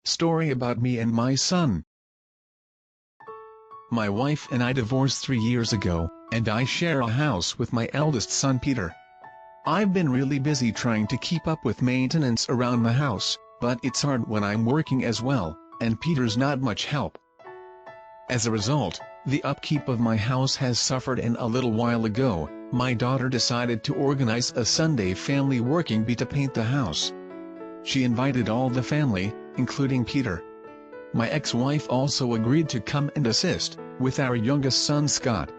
Story about me and my son. My wife and I divorced 3 years ago, and I share a house with my eldest son Peter. I've been really busy trying to keep up with maintenance around the house, but it's hard when I'm working as well, and Peter's not much help. As a result, the upkeep of my house has suffered, and a little while ago, my daughter decided to organize a Sunday family working bee to paint the house. She invited all the family, including Peter. My ex-wife also agreed to come and assist, with our youngest son Scott.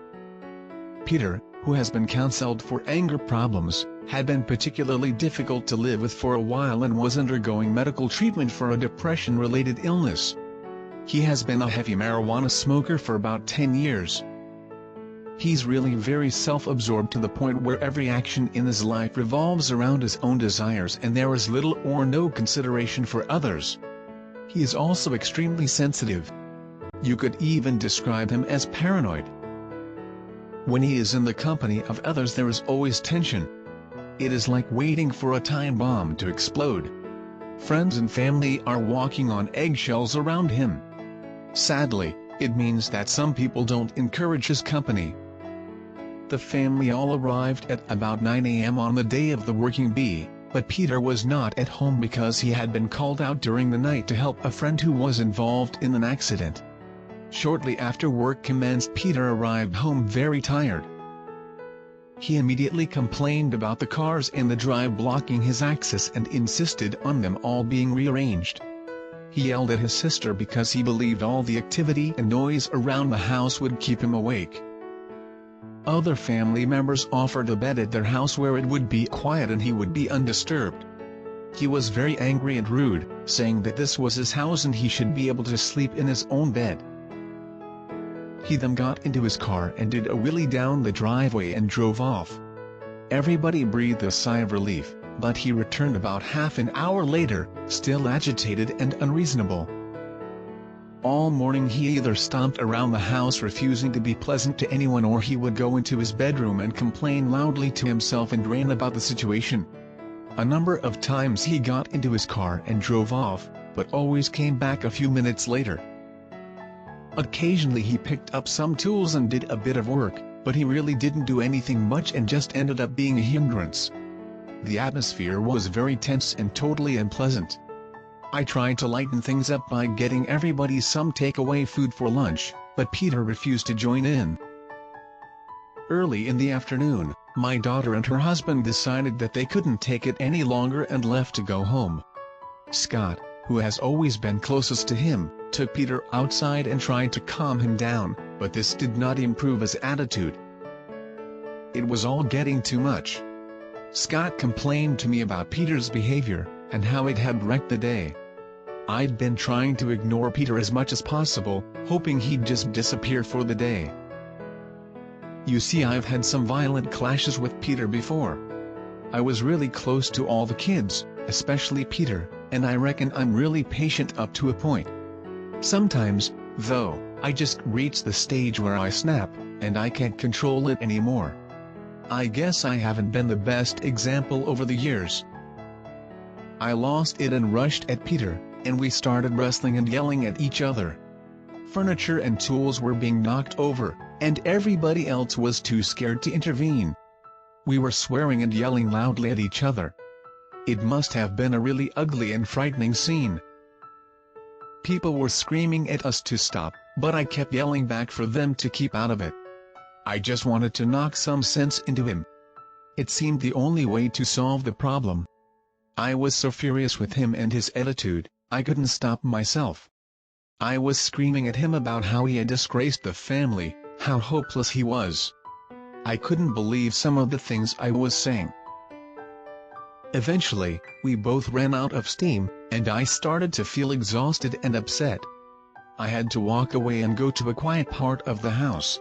Peter, who has been counseled for anger problems, had been particularly difficult to live with for a while and was undergoing medical treatment for a depression-related illness. He has been a heavy marijuana smoker for about 10 years. He's really very self-absorbed to the point where every action in his life revolves around his own desires and there is little or no consideration for others. He is also extremely sensitive. You could even describe him as paranoid. When he is in the company of others, there is always tension. It is like waiting for a time bomb to explode. Friends and family are walking on eggshells around him. Sadly, it means that some people don't encourage his company. The family all arrived at about 9 a.m. on the day of the working bee, but Peter was not at home because he had been called out during the night to help a friend who was involved in an accident. Shortly after work commenced, Peter arrived home very tired. He immediately complained about the cars in the drive blocking his access and insisted on them all being rearranged. He yelled at his sister because he believed all the activity and noise around the house would keep him awake. Other family members offered a bed at their house where it would be quiet and he would be undisturbed. He was very angry and rude, saying that this was his house and he should be able to sleep in his own bed. He then got into his car and did a wheelie down the driveway and drove off. Everybody breathed a sigh of relief, but he returned about half an hour later, still agitated and unreasonable. All morning he either stomped around the house refusing to be pleasant to anyone, or he would go into his bedroom and complain loudly to himself and rant about the situation. A number of times he got into his car and drove off, but always came back a few minutes later. Occasionally he picked up some tools and did a bit of work, but he really didn't do anything much and just ended up being a hindrance. The atmosphere was very tense and totally unpleasant. I tried to lighten things up by getting everybody some takeaway food for lunch, but Peter refused to join in. Early in the afternoon, my daughter and her husband decided that they couldn't take it any longer and left to go home. Scott, who has always been closest to him, took Peter outside and tried to calm him down, but this did not improve his attitude. It was all getting too much. Scott complained to me about Peter's behavior, and how it had wrecked the day. I'd been trying to ignore Peter as much as possible, hoping he'd just disappear for the day. You see, I've had some violent clashes with Peter before. I was really close to all the kids, especially Peter, and I reckon I'm really patient up to a point. Sometimes, though, I just reach the stage where I snap, and I can't control it anymore. I guess I haven't been the best example over the years. I lost it and rushed at Peter, and we started wrestling and yelling at each other. Furniture and tools were being knocked over, and everybody else was too scared to intervene. We were swearing and yelling loudly at each other. It must have been a really ugly and frightening scene. People were screaming at us to stop, but I kept yelling back for them to keep out of it. I just wanted to knock some sense into him. It seemed the only way to solve the problem. I was so furious with him and his attitude, I couldn't stop myself. I was screaming at him about how he had disgraced the family, how hopeless he was. I couldn't believe some of the things I was saying. Eventually, we both ran out of steam, and I started to feel exhausted and upset. I had to walk away and go to a quiet part of the house.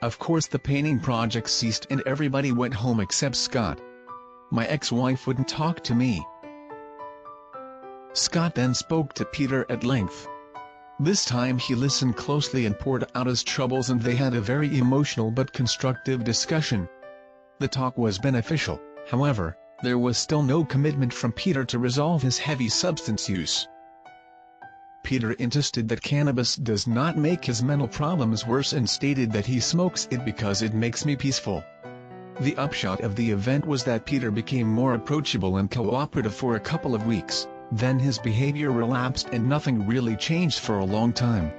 Of course, the painting project ceased and everybody went home except Scott. My ex-wife wouldn't talk to me. Scott then spoke to Peter at length. This time he listened closely and poured out his troubles, and they had a very emotional but constructive discussion. The talk was beneficial, however, there was still no commitment from Peter to resolve his heavy substance use. Peter insisted that cannabis does not make his mental problems worse and stated that he smokes it because it makes me peaceful. The upshot of the event was that Peter became more approachable and cooperative for a couple of weeks, then his behavior relapsed and nothing really changed for a long time.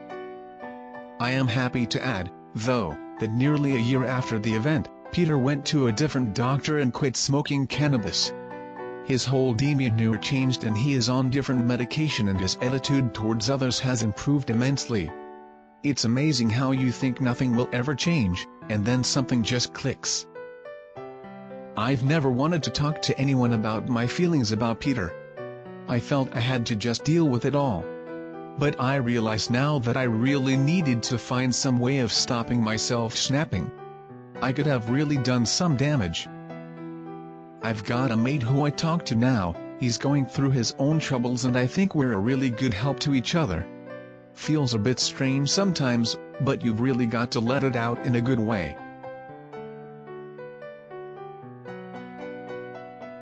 I am happy to add, though, that nearly a year after the event, Peter went to a different doctor and quit smoking cannabis. His whole demeanor changed and he is on different medication and his attitude towards others has improved immensely. It's amazing how you think nothing will ever change, and then something just clicks. I've never wanted to talk to anyone about my feelings about Peter. I felt I had to just deal with it all. But I realize now that I really needed to find some way of stopping myself snapping. I could have really done some damage. I've got a mate who I talk to now, he's going through his own troubles and I think we're a really good help to each other. Feels a bit strange sometimes, but you've really got to let it out in a good way.